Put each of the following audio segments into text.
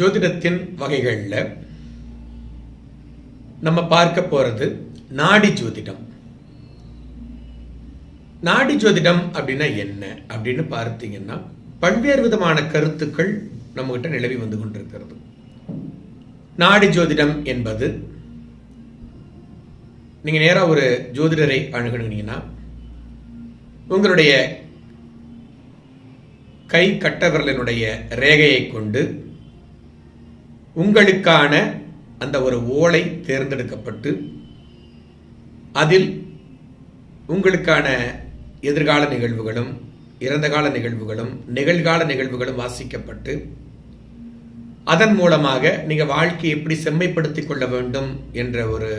ஜோதிடத்தின் வகைகளில் நம்ம பார்க்க போறது நாடி ஜோதிடம். நாடி ஜோதிடம் அப்படின்னா என்ன அப்படின்னு பார்த்தீங்கன்னா, பல்வேறு விதமான கருத்துக்கள் நம்ம கிட்ட நிலவி வந்து கொண்டிருக்கிறது. நாடி ஜோதிடம் என்பது, நீங்க நேரா ஒரு ஜோதிடரை அணுகுனீங்கன்னா உங்களுடைய கை கட்டவிரலினுடைய ரேகையை கொண்டு உங்களுக்கான அந்த ஒரு ஓலை தேர்ந்தெடுக்கப்பட்டு அதில் உங்களுக்கான எதிர்கால நிகழ்வுகளும் இறந்த கால நிகழ்வுகளும் நிகழ்கால நிகழ்வுகளும் வாசிக்கப்பட்டு அதன் மூலமாக நீங்க வாழ்க்கையை எப்படி செம்மைப்படுத்திக் கொள்ள வேண்டும் என்ற ஒரு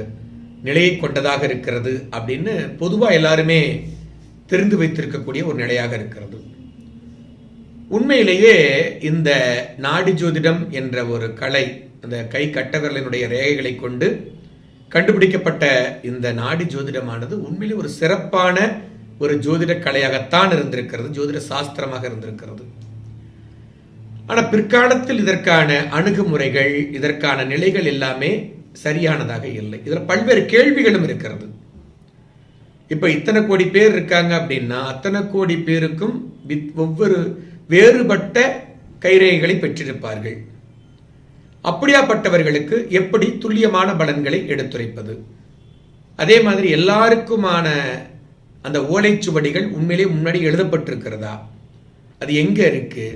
நிலையை கொண்டதாக இருக்கிறது அப்படின்னு பொதுவாக எல்லாருமே தெரிந்து வைத்திருக்கக்கூடிய ஒரு நிலையாக இருக்கிறது. உண்மையிலேயே இந்த நாடி ஜோதிடம் என்ற ஒரு கலை, அந்த கை கட்டவிரலினுடைய ரேகைகளை கொண்டு கண்டுபிடிக்கப்பட்ட இந்த நாடி ஜோதிடமானது உண்மையிலே ஒரு சிறப்பான ஒரு ஜோதிட கலையாகத்தான் இருந்திருக்கிறது, ஜோதிட சாஸ்திரமாக இருந்திருக்கிறது. ஆனால் பிற்காலத்தில் இதற்கான அணுகுமுறைகள், இதற்கான நிலைகள் எல்லாமே சரியானதாக இல்லை. இதில் பல்வேறு கேள்விகளும் இருக்கிறது. இப்ப இத்தனை கோடி பேர் இருக்காங்க அப்படின்னா அத்தனை கோடி பேருக்கும் ஒவ்வொரு வேறுபட்ட கைரேகைகளை பெற்றிருப்பார்கள். அப்படியாப்பட்டவர்களுக்கு எப்படி துல்லியமான பலன்களை எடுத்துரைப்பது? அதே மாதிரி எல்லாருக்குமான அந்த ஓலைச்சுவடிகள் உண்மையிலே முன்னாடி எழுதப்பட்டிருக்கிறதா? அது எங்க இருக்கு?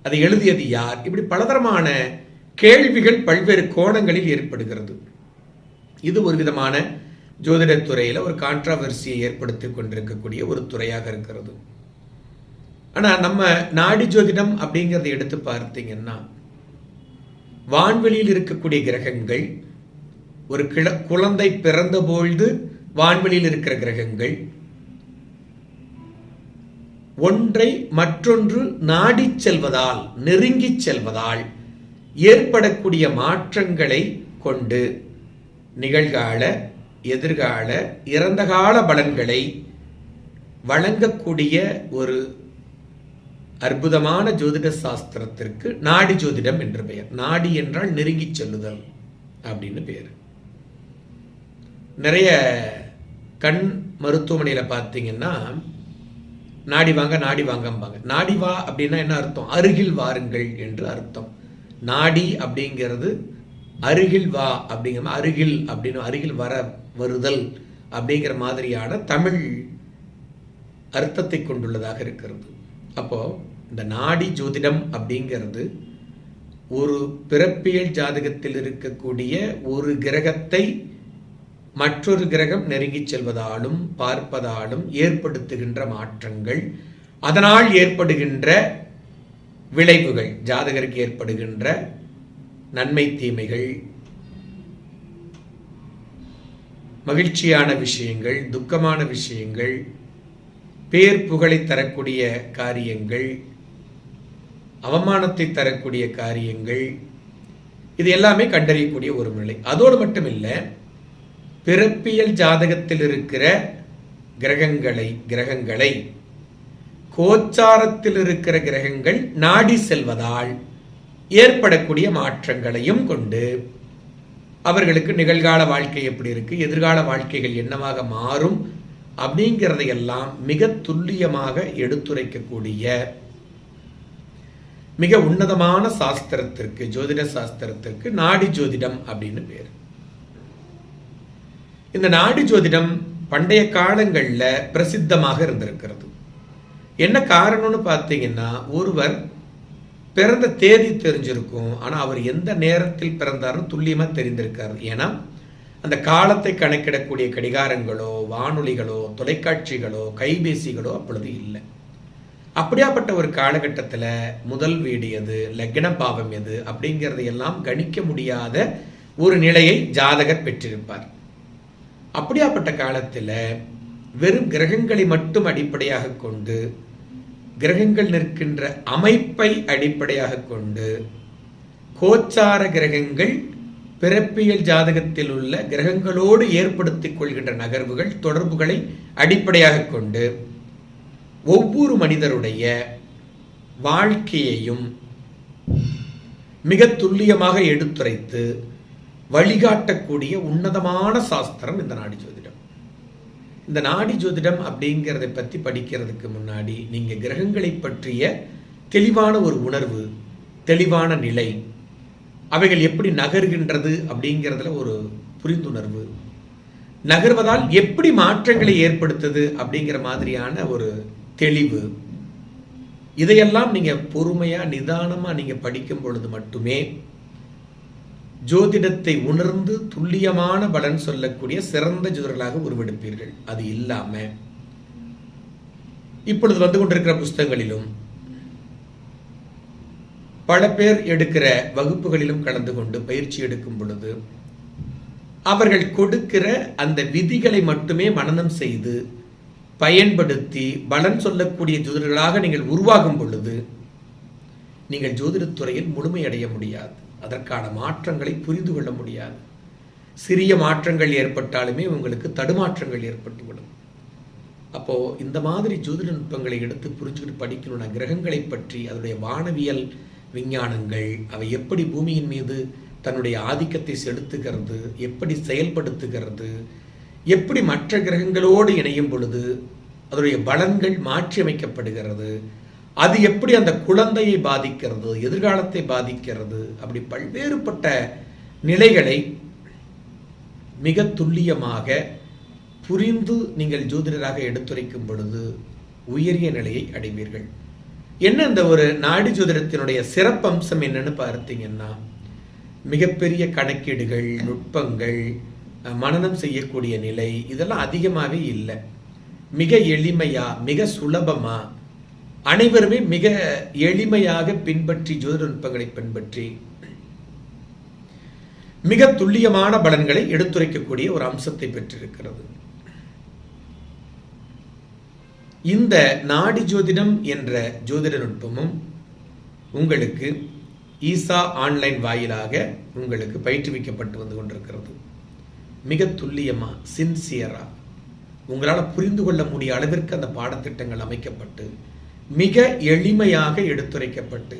அதை எழுதியது யார்? இப்படி பலதரமான கேள்விகள் பல்வேறு கோணங்களில் ஏற்படுகிறது. இது ஒரு விதமான ஜோதிட துறையில ஒரு கான்ட்ராவர்சியை ஏற்படுத்தி கொண்டிருக்கக்கூடிய ஒரு துறையாக இருக்கிறது. ஆனா நம்ம நாடி ஜோதிடம் அப்படிங்கறத எடுத்து பார்த்தீங்கன்னா, வான்வெளியில் இருக்கக்கூடிய கிரகங்கள், ஒரு குழந்தை பிறந்த பொழுது வான்வெளியில் இருக்கிற கிரகங்கள் ஒன்றை மற்றொன்று நாடி செல்வதால், நெருங்கி செல்வதால் ஏற்படக்கூடிய மாற்றங்களை கொண்டு நிகழ்கால எதிர்கால இறந்த கால பலன்களை வழங்கக்கூடிய ஒரு அற்புதமான ஜோதிட சாஸ்திரத்திற்கு நாடி ஜோதிடம் என்று பெயர். நாடி என்றால் நெருங்கி செல்லுதல் அப்படின்னு பெயர். நிறைய கண் மருத்துவமனையில பார்த்தீங்கன்னா நாடி வாங்க நாடி வாங்கம்பாங்க. நாடி வா அப்படின்னா என்ன அர்த்தம்? அருகில் வாருங்கள் என்று அர்த்தம். நாடி அப்படிங்கிறது அருகில் வா அப்படிங்கிற, அருகில் அப்படின்னு அருகில் வருதல் அப்படிங்கிற மாதிரியான தமிழ் அர்த்தத்தை கொண்டுள்ளதாக இருக்கிறது. அப்போ இந்த நாடி ஜோதிடம் அப்படிங்கிறது ஒரு பிறப்பியல் ஜாதகத்தில் இருக்கக்கூடிய ஒரு கிரகத்தை மற்றொரு கிரகம் நெருங்கி செல்வதாலும் பார்ப்பதாலும் ஏற்படுத்துகின்ற மாற்றங்கள், அதனால் ஏற்படுகின்ற விளைவுகள், ஜாதகருக்கு ஏற்படுகின்ற நன்மை தீமைகள், மகிழ்ச்சியான விஷயங்கள், துக்கமான விஷயங்கள், பேர் புகழை தரக்கூடிய காரியங்கள், அவமானத்தை தரக்கூடிய காரியங்கள், இது எல்லாமே கண்டறியக்கூடிய ஒரு நிலை. அதோடு மட்டும் இல்லை, பிறப்பியல் ஜாதகத்தில் இருக்கிற கிரகங்களை கோச்சாரத்தில் இருக்கிற கிரகங்கள் நாடி செல்வதால் ஏற்படக்கூடிய மாற்றங்களையும் கொண்டு அவர்களுக்கு நிகழ்கால வாழ்க்கை எப்படி இருக்கு, எதிர்கால வாழ்க்கைகள் என்னவாக மாறும் அப்படிங்கிறதையெல்லாம் மிக துல்லியமாக எடுத்துரைக்கக்கூடிய மிக உன்னதமான சாஸ்திரத்திற்கு, ஜோதிட சாஸ்திரத்திற்கு நாடி ஜோதிடம் அப்படின்னு பேர். இந்த நாடி ஜோதிடம் பண்டைய காலங்கள்ல பிரசித்தமாக இருந்திருக்கிறது. என்ன காரணம்னு பார்த்தீங்கன்னா, ஒருவர் பிறந்த தேதி தெரிஞ்சிருக்கும், ஆனா அவர் எந்த நேரத்தில் பிறந்தாருன்னு துல்லியமா தெரிந்திருக்காரு. ஏன்னா அந்த காலத்தை கணக்கிடக்கூடிய கடிகாரங்களோ வானொலிகளோ தொலைக்காட்சிகளோ கைபேசிகளோ அப்பொழுது இல்லை. அப்படியாப்பட்ட ஒரு காலகட்டத்தில் முதல் வீடு எது, லக்ன பாவம் எது அப்படிங்கிறதையெல்லாம் கணிக்க முடியாத ஒரு நிலையை ஜாதகர் பெற்றிருப்பார். அப்படியாப்பட்ட காலத்தில் வெறும் கிரகங்களை மட்டும் அடிப்படையாக கொண்டு, கிரகங்கள் நிற்கின்ற அமைப்பை அடிப்படையாக கொண்டு, கோச்சார கிரகங்கள் பிறப்பியல் ஜாதகத்தில் உள்ள கிரகங்களோடு ஏற்படுத்திக் கொள்கின்ற நகர்வுகள், தொடர்புகளை அடிப்படையாக கொண்டு ஒவ்வொரு மனிதருடைய வாழ்க்கையையும் மிக துல்லியமாக எடுத்துரைத்து வழிகாட்டக்கூடிய உன்னதமான சாஸ்திரம் இந்த நாடி ஜோதிடம். இந்த நாடி ஜோதிடம் அப்படிங்கிறத பற்றி படிக்கிறதுக்கு முன்னாடி நீங்கள் கிரகங்களை பற்றிய தெளிவான ஒரு உணர்வு, தெளிவான நிலை, அவைகள் எப்படி நகர்கின்றது அப்படிங்கிறதுல ஒரு புரிந்துணர்வு, நகர்வதால் எப்படி மாற்றங்களை ஏற்படுத்துது அப்படிங்கிற மாதிரியான ஒரு தெளிவு, இதையெல்லாம் நீங்கள் பொறுமையாக நிதானமாக நீங்கள் படிக்கும் பொழுது மட்டுமே ஜோதிடத்தை உணர்ந்து துல்லியமான பலன் சொல்லக்கூடிய சிறந்த ஜோதிடர்களாக உருவெடுப்பீர்கள். அது இல்லாம இப்பொழுது வந்து கொண்டிருக்கிற புஸ்தகங்களிலும் பல பேர் எடுக்கிற வகுப்புகளிலும் கலந்து கொண்டு பயிற்சி எடுக்கும் பொழுது அவர்கள் கொடுக்கிற அந்த விதிகளை மட்டுமே மனனம் செய்து பயன்படுத்தி பலன் சொல்லக்கூடிய ஜோதிடர்களாக நீங்கள் உருவாகும் பொழுது நீங்கள் ஜோதிடத்துறையில் முழுமையடைய முடியாது. அதற்கான மாற்றங்களை புரிந்து கொள்ள முடியாது. சிறிய மாற்றங்கள் ஏற்பட்டாலுமே உங்களுக்கு தடுமாற்றங்கள் ஏற்பட்டுவிடும். அப்போ இந்த மாதிரி ஜோதிட நுட்பங்களை எடுத்து புரிஞ்சுக்கிட்டு படிக்கணும்னா கிரகங்களை பற்றி, அதனுடைய வானவியல் விஞ்ஞானங்கள், அவை எப்படி பூமியின் மீது தன்னுடைய ஆதிக்கத்தை செலுத்துகிறது, எப்படி செயல்படுத்துகிறது, எப்படி மற்ற கிரகங்களோடு இணையும் பொழுது அதனுடைய பலன்கள் மாற்றி அமைக்கப்படுகிறது, அது எப்படி அந்த குழந்தையை பாதிக்கிறது, எதிர்காலத்தை பாதிக்கிறது, அப்படி பல்வேறுபட்ட நிலைகளை மிக துல்லியமாக புரிந்து நீங்கள் ஜோதிடராக எடுத்துரைக்கும் பொழுது உயரிய நிலையை அடைவீர்கள். என்ன இந்த ஒரு நாடி ஜோதிடத்தினுடைய சிறப்பம்சம் என்னன்னு பார்த்தீங்கன்னா, மிகப்பெரிய கணக்கீடுகள், நுட்பங்கள், மனனம் செய்யக்கூடிய நிலை, இதெல்லாம் அதிகமாகவே இல்லை. மிக எளிமையா, மிக சுலபமா, அனைவருமே மிக எளிமையாக பின்பற்றி ஜோதிட நுட்பங்களை பின்பற்றி மிக துல்லியமான பலன்களை எடுத்துரைக்கக்கூடிய ஒரு அம்சத்தை பெற்றிருக்கிறது. இந்த நாடி ஜோதிடம் என்ற ஜோதிட நுட்பமும் உங்களுக்கு ஈசா ஆன்லைன் வாயிலாக உங்களுக்கு பயிற்றுவிக்கப்பட்டு வந்து கொண்டிருக்கிறது. மிக துல்லியமா, சின்சியரா, உங்களால் புரிந்து கொள்ள முடிய அளவிற்கு அந்த பாடத்திட்டங்கள் அமைக்கப்பட்டு மிக எளிமையாக எடுத்துரைக்கப்பட்டு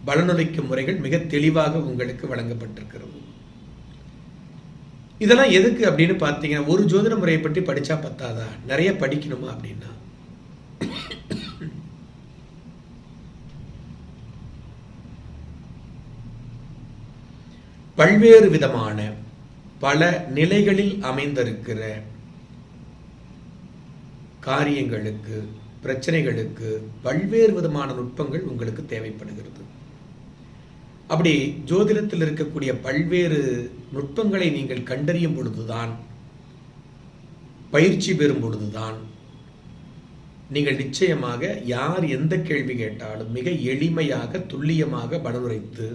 பலனுரைக்கும் முறைகள் மிக தெளிவாக உங்களுக்கு வழங்கப்பட்டிருக்கிறது. இதெல்லாம் எதுக்கு அப்படின்னு பார்த்தீங்கன்னா, ஒரு ஜோதிட முறையை பற்றி படிச்சா பத்தாதா, நிறைய படிக்கணுமா அப்படின்னா, பல்வேறு விதமான பல நிலைகளில் அமைந்திருக்கிற காரியங்களுக்கு, பிரச்சனைகளுக்கு பல்வேறு விதமான நுட்பங்கள் உங்களுக்கு தேவைப்படுகிறது. அப்படி ஜோதிடத்தில் இருக்கக்கூடிய பல்வேறு நுட்பங்களை நீங்கள் கண்டறியும் பொழுதுதான், பயிற்சி பெறும் பொழுதுதான் நீங்கள் நிச்சயமாக யார் எந்த கேள்வி கேட்டாலும் மிக எளிமையாக துல்லியமாக பலனுரைத்து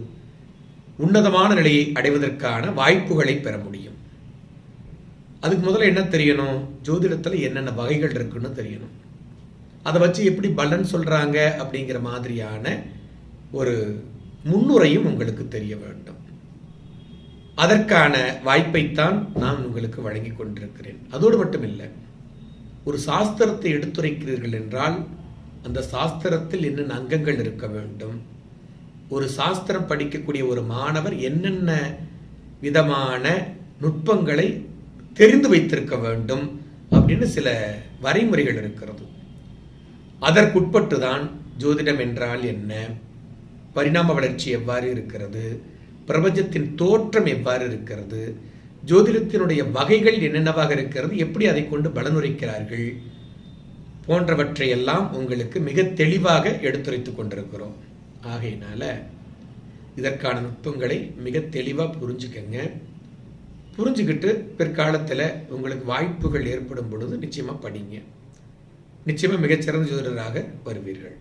உன்னதமான நிலையை அடைவதற்கான வாய்ப்புகளை பெற முடியும். அதுக்கு முதல்ல என்ன தெரியணும், ஜோதிடத்தில் என்னென்ன வகைகள் இருக்குன்னு தெரியணும். அதை வச்சு எப்படி பலன் சொல்றாங்க அப்படிங்கிற மாதிரியான ஒரு முன்னுரையும் உங்களுக்கு தெரிய வேண்டும். அதற்கான வாய்ப்பைத்தான் நான் உங்களுக்கு வழங்கி கொண்டிருக்கிறேன். அதோடு மட்டும் இல்லை, ஒரு சாஸ்திரத்தை எடுத்துரைக்கிறீர்கள் என்றால் அந்த சாஸ்திரத்தில் என்னென்ன அங்கங்கள் இருக்க வேண்டும், ஒரு சாஸ்திரம் படிக்கக்கூடிய ஒரு மாணவர் என்னென்ன விதமான நுட்பங்களை தெரிந்து வைத்திருக்க வேண்டும் அப்படின்னு சில வரைமுறைகள் இருக்கிறது. அதற்குட்பட்டு தான் ஜோதிடம் என்றால் என்ன, பரிணாம வளர்ச்சி எவ்வாறு இருக்கிறது, பிரபஞ்சத்தின் தோற்றம் எவ்வாறு இருக்கிறது, ஜோதிடத்தினுடைய வகைகள் என்னென்னவாக இருக்கிறது, எப்படி அதை கொண்டு பலனுரைக்கிறார்கள் போன்றவற்றை எல்லாம் உங்களுக்கு மிக தெளிவாக எடுத்துரைத்துக் கொண்டிருக்கிறோம். ஆகையினால இதற்கான நுட்பங்களை மிக தெளிவாக புரிஞ்சுக்கங்க. புரிஞ்சுக்கிட்டு பிற்காலத்தில் உங்களுக்கு வாய்ப்புகள் ஏற்படும் பொழுது நிச்சயமாக படிங்க. நிச்சயமாக மிகச்சிறந்த ஜோதிடராக வருவீர்கள்.